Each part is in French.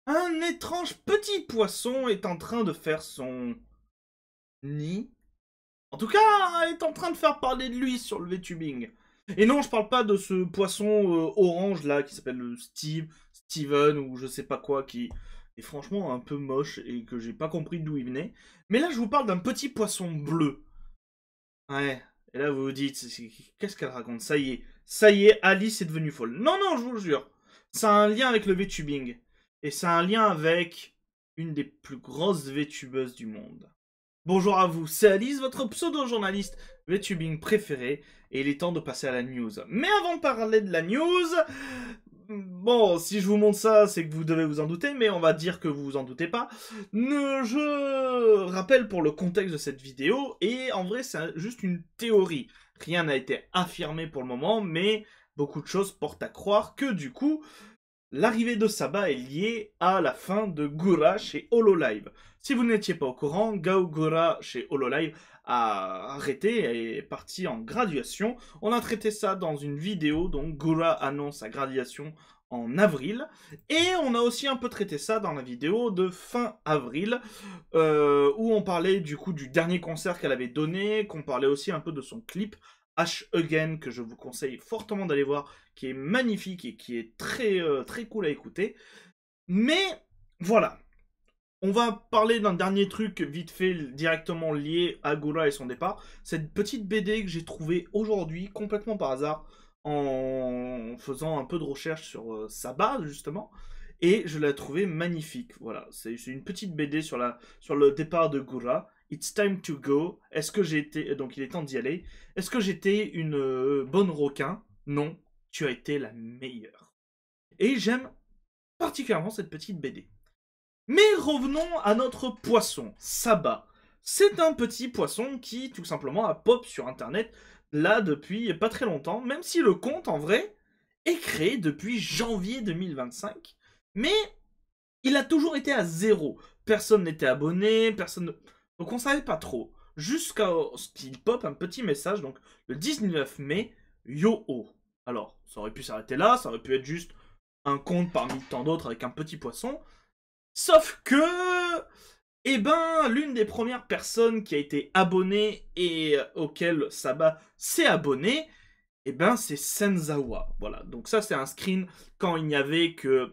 Un étrange petit poisson est en train de faire son nid. En tout cas, est en train de faire parler de lui sur le VTubing. Et non, je parle pas de ce poisson orange là qui s'appelle Steven ou je sais pas quoi, qui est franchement un peu moche et que j'ai pas compris d'où il venait. Mais là, je vous parle d'un petit poisson bleu. Ouais. Et là, vous vous dites, qu'est-ce qu'elle raconte? Ça y est, Alice est devenue folle. Non, non, je vous le jure. Ça a un lien avec le VTubing. Et ça a un lien avec une des plus grosses VTubeuses du monde. Bonjour à vous, c'est Alice, votre pseudo-journaliste VTubing préféré, et il est temps de passer à la news. Mais avant de parler de la news, bon, si je vous montre ça, c'est que vous devez vous en douter, mais on va dire que vous vous en doutez pas. Je rappelle pour le contexte de cette vidéo, et en vrai, c'est juste une théorie. Rien n'a été affirmé pour le moment, mais beaucoup de choses portent à croire que du coup, l'arrivée de Saba est liée à la fin de Gura chez Hololive. Si vous n'étiez pas au courant, Gao Gura chez Hololive a arrêté et est parti en graduation. On a traité ça dans une vidéo, donc Gura annonce sa graduation en avril. Et on a aussi un peu traité ça dans la vidéo de fin avril, où on parlait du coup du dernier concert qu'elle avait donné, qu'on parlait aussi un peu de son clip H Again, que je vous conseille fortement d'aller voir, qui est magnifique et qui est très cool à écouter. Mais voilà, on va parler d'un dernier truc vite fait directement lié à Gura et son départ. Cette petite BD que j'ai trouvée aujourd'hui complètement par hasard en faisant un peu de recherche sur sa base justement. Et je l'ai trouvée magnifique. Voilà, c'est une petite BD sur le départ de Gura. It's time to go. Est-ce que j'ai été... Donc il est temps d'y aller. Est-ce que j'étais une bonne requin? Non, tu as été la meilleure. Et j'aime particulièrement cette petite BD. Mais revenons à notre poisson, Saba. C'est un petit poisson qui, tout simplement, a pop sur Internet, là, depuis pas très longtemps, même si le compte, en vrai, est créé depuis janvier 2025. Mais il a toujours été à zéro. Personne n'était abonné, personne... Donc on savait pas trop. Jusqu'à ce qu'il pop un petit message, donc le 19 mai, Yo-Oh. Alors, ça aurait pu s'arrêter là, ça aurait pu être juste un compte parmi tant d'autres avec un petit poisson. Sauf que, eh ben, l'une des premières personnes qui a été abonnée et auquel Saba s'est abonné, eh ben, c'est Senzawa. Voilà. Donc ça, c'est un screen quand il n'y avait que,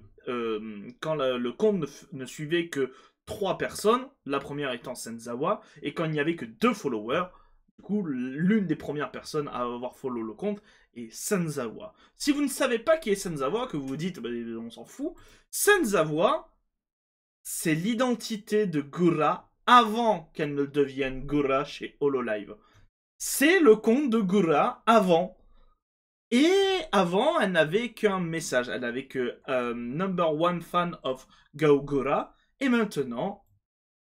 quand le compte ne suivait que 3 personnes, la première étant Senzawa, et quand il n'y avait que 2 followers. Du coup, l'une des premières personnes à avoir follow le compte est Senzawa. Si vous ne savez pas qui est Senzawa, que vous vous dites, bah, on s'en fout, Senzawa, c'est l'identité de Gura avant qu'elle ne devienne Gura chez Hololive. C'est le compte de Gura avant. Et avant, elle n'avait qu'un message. Elle n'avait que number one fan of Gaogura. Et maintenant,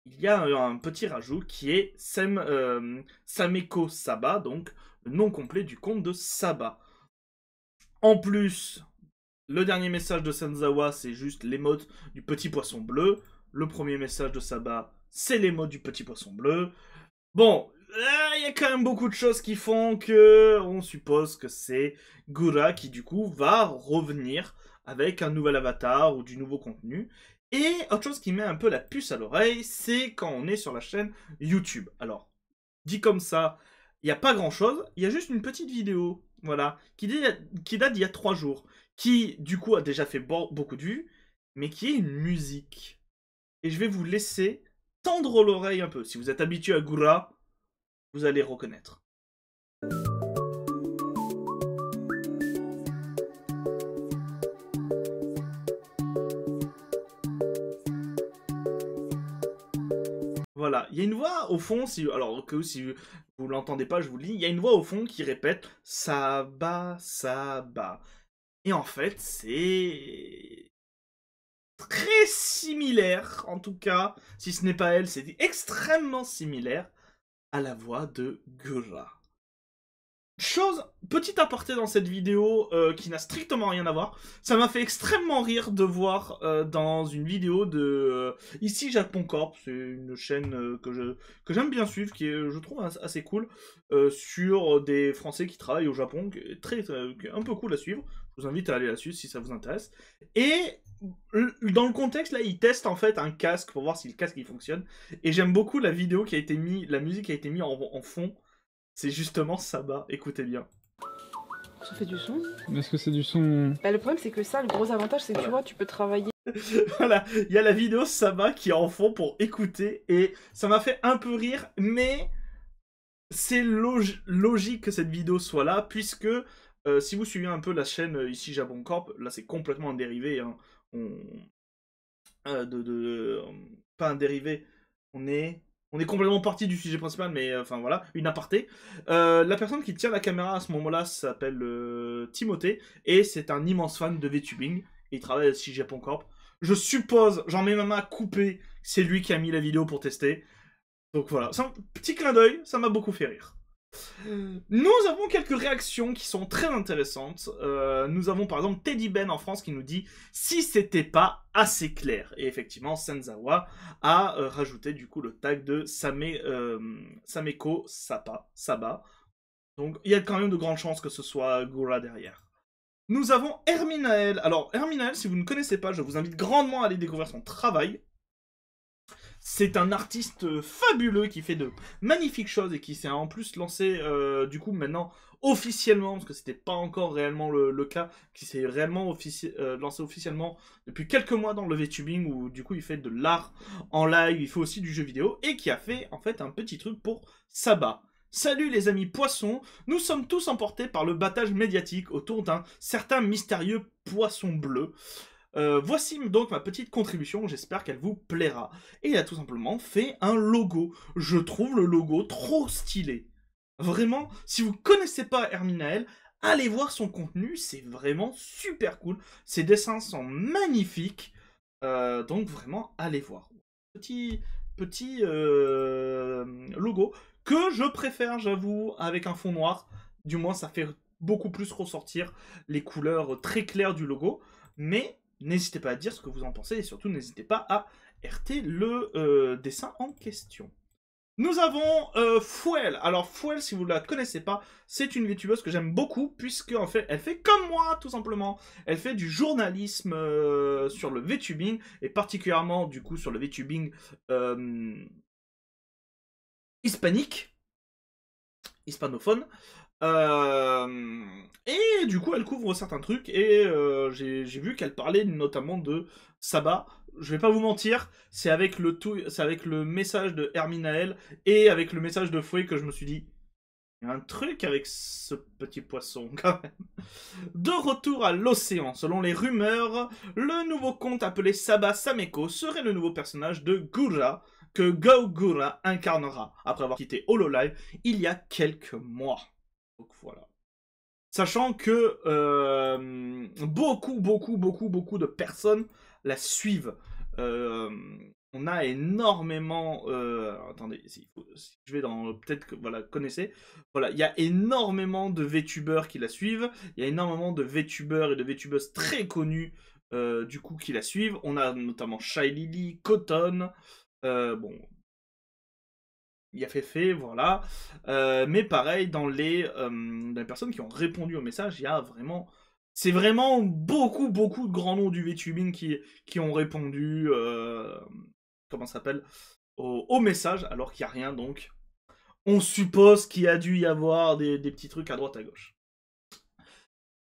il y a un petit rajout qui est Sameko Saba, donc le nom complet du compte de Saba. En plus, le dernier message de Senzawa, c'est juste l'émote du petit poisson bleu. Le premier message de Saba, c'est l'émote du petit poisson bleu. Bon, il y a quand même beaucoup de choses qui font que on suppose que c'est Gura qui du coup va revenir avec un nouvel avatar ou du nouveau contenu. Et autre chose qui met un peu la puce à l'oreille, c'est quand on est sur la chaîne YouTube. Alors, dit comme ça, il n'y a pas grand chose, il y a juste une petite vidéo, voilà, qui date d'il y a 3 jours, qui du coup a déjà fait beaucoup de vues, mais qui est une musique. Et je vais vous laisser tendre l'oreille un peu. Si vous êtes habitué à Gura, vous allez reconnaître. Voilà, il y a une voix au fond, alors que si vous l'entendez pas, je vous le dis, il y a une voix au fond qui répète Saba, Saba. Et en fait, c'est très similaire, en tout cas, si ce n'est pas elle, c'est extrêmement similaire à la voix de Gura. Petit aparté dans cette vidéo qui n'a strictement rien à voir, ça m'a fait extrêmement rire de voir dans une vidéo de Ici Japon Corp, c'est une chaîne que j'aime bien suivre, qui est, je trouve, assez cool, sur des Français qui travaillent au Japon, qui est un peu cool à suivre. Je vous invite à aller la suivre si ça vous intéresse. Et dans le contexte, là, il teste en fait un casque pour voir si le casque il fonctionne. Et j'aime beaucoup la vidéo qui a été mise, la musique qui a été mise en fond. C'est justement Saba, écoutez bien. Ça fait du son. Est-ce que c'est du son... Bah, le problème, c'est que ça, le gros avantage, c'est que tu vois, tu peux travailler. Voilà, il y a la vidéo Saba qui est en fond pour écouter. Et ça m'a fait un peu rire, mais c'est logique que cette vidéo soit là, puisque si vous suivez un peu la chaîne ici Jabon Corp, là c'est complètement un dérivé. Hein. Pas un dérivé, on est complètement parti du sujet principal, mais enfin voilà, une aparté. La personne qui tient la caméra à ce moment-là s'appelle Timothée, et c'est un immense fan de VTubing, et il travaille chez Japon Corp. Je suppose, j'en mets ma main à couper, c'est lui qui a mis la vidéo pour tester. Donc voilà, c'est un petit clin d'œil, ça m'a beaucoup fait rire. Nous avons quelques réactions qui sont très intéressantes. Nous avons par exemple Teddy Ben en France qui nous dit « Si c'était pas assez clair ». Et effectivement, Senzawa a rajouté du coup le tag de Sameko Saba. Donc il y a quand même de grandes chances que ce soit Gura derrière. Nous avons Herminael. Alors Herminael, si vous ne connaissez pas, je vous invite grandement à aller découvrir son travail. C'est un artiste fabuleux qui fait de magnifiques choses et qui s'est en plus lancé, du coup, maintenant, officiellement, parce que c'était pas encore réellement le cas, qui s'est réellement lancé officiellement depuis quelques mois dans le VTubing, où du coup, il fait de l'art en live, il fait aussi du jeu vidéo, et qui a fait, en fait, un petit truc pour Saba. Salut les amis poissons, nous sommes tous emportés par le battage médiatique autour d'un certain mystérieux poisson bleu. Voici donc ma petite contribution, j'espère qu'elle vous plaira. Et il a tout simplement fait un logo. Je trouve le logo trop stylé. Vraiment, si vous connaissez pas Herminael, allez voir son contenu, c'est vraiment super cool. Ses dessins sont magnifiques, donc vraiment, allez voir. Petit logo que je préfère, j'avoue, avec un fond noir. Du moins, ça fait beaucoup plus ressortir les couleurs très claires du logo. Mais n'hésitez pas à dire ce que vous en pensez et surtout n'hésitez pas à RT le dessin en question. Nous avons Fouel. Alors Fouel, si vous ne la connaissez pas, c'est une VTubeuse que j'aime beaucoup puisque en fait, elle fait comme moi tout simplement. Elle fait du journalisme sur le VTubing et particulièrement du coup sur le VTubing hispanophone. Et du coup, elle couvre certains trucs, et j'ai vu qu'elle parlait notamment de Saba. Je vais pas vous mentir, c'est avec le message de Herminael et avec le message de Fouet que je me suis dit, il y a un truc avec ce petit poisson quand même. De retour à l'océan, selon les rumeurs, le nouveau conte appelé Saba Sameko serait le nouveau personnage de Gura, que Gura incarnera après avoir quitté Hololive il y a quelques mois. Donc voilà. Sachant que beaucoup de personnes la suivent. On a énormément... attendez, si je vais dans... Peut-être que, voilà, connaissez. Voilà, il y a énormément de VTubeurs qui la suivent. Il y a énormément de VTubeurs et de VTubeuses très connus, du coup, qui la suivent. On a notamment Shy Lily, Cotton... bon... Il y a fait, voilà. Mais pareil, dans les personnes qui ont répondu au message, il y a vraiment... C'est vraiment beaucoup de grands noms du VTubing qui ont répondu... comment ça s'appelle au message, alors qu'il n'y a rien, donc... On suppose qu'il y a dû y avoir des petits trucs à droite à gauche.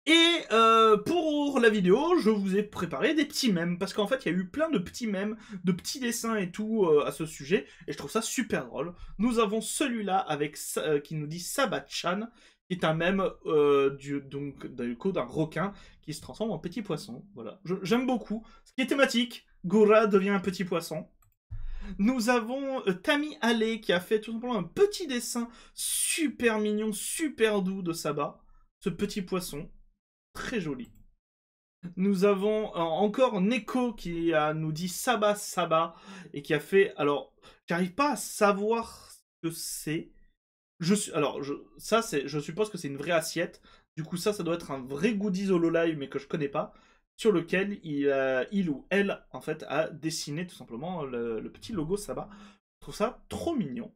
Et pour la vidéo, je vous ai préparé des petits mèmes, parce qu'en fait, il y a eu plein de petits mèmes, de petits dessins et tout à ce sujet, et je trouve ça super drôle. Nous avons celui-là avec qui nous dit Sabat-chan, qui est un mème du coup d'un requin qui se transforme en petit poisson. Voilà, j'aime beaucoup. Ce qui est thématique, Gura devient un petit poisson. Nous avons Tammy Alley qui a fait tout simplement un petit dessin super mignon, super doux de Saba, ce petit poisson. Très joli. Nous avons encore Neko qui nous dit Saba Saba et qui a fait... Alors, j'arrive pas à savoir ce que c'est. Je suppose que c'est une vraie assiette. Du coup, ça doit être un vrai goodies Hololive, mais que je connais pas, sur lequel il ou elle, en fait, a dessiné tout simplement le petit logo Saba. Je trouve ça trop mignon.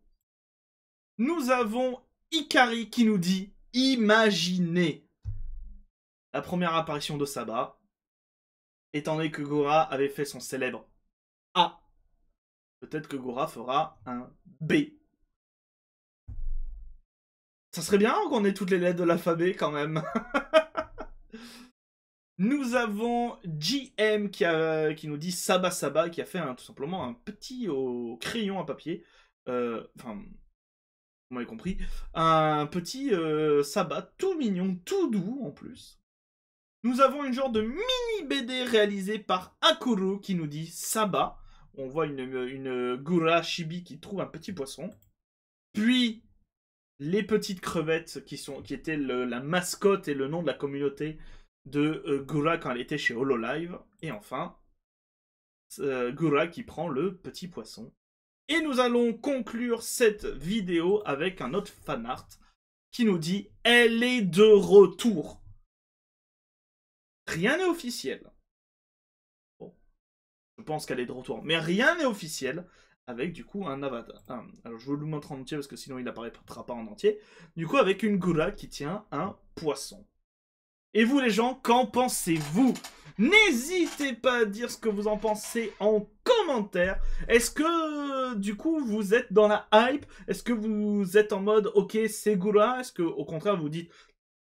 Nous avons Ikari qui nous dit Imaginez la première apparition de Saba. étant donné que Gora avait fait son célèbre A. Peut-être que Gora fera un B. Ça serait bien qu'on ait toutes les lettres de l'alphabet quand même. Nous avons JM qui nous dit Saba Saba, qui a fait tout simplement un petit au crayon à papier. Enfin, vous m'avez compris. Un petit Saba tout mignon, tout doux en plus. Nous avons une genre de mini BD réalisée par Akuro qui nous dit Saba. On voit une Gura Chibi qui trouve un petit poisson. Puis les petites crevettes qui étaient la mascotte et le nom de la communauté de Gura quand elle était chez Hololive. Et enfin, Gura qui prend le petit poisson. Et nous allons conclure cette vidéo avec un autre fanart qui nous dit « Elle est de retour ». Rien n'est officiel. Bon, je pense qu'elle est de retour. Mais rien n'est officiel avec du coup un avatar. Alors je vais vous le montrer en entier parce que sinon il n'apparaîtra pas en entier. Du coup avec une Gura qui tient un poisson. Et vous les gens, qu'en pensez-vous? N'hésitez pas à dire ce que vous en pensez en commentaire. Est-ce que, du coup, vous êtes dans la hype? Est-ce que vous êtes en mode, ok, c'est Gura? Est-ce que, au contraire, vous dites,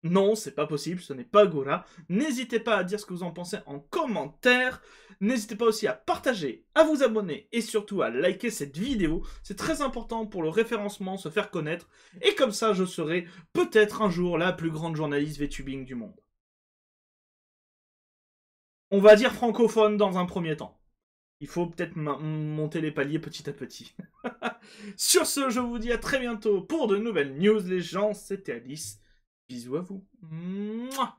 non, c'est pas possible, ce n'est pas Gura? N'hésitez pas à dire ce que vous en pensez en commentaire. N'hésitez pas aussi à partager, à vous abonner et surtout à liker cette vidéo. C'est très important pour le référencement, se faire connaître. Et comme ça, je serai peut-être un jour la plus grande journaliste VTubing du monde. On va dire francophone dans un premier temps. Il faut peut-être monter les paliers petit à petit. Sur ce, je vous dis à très bientôt pour de nouvelles news, les gens. C'était Alice. Bisous à vous. Mouah.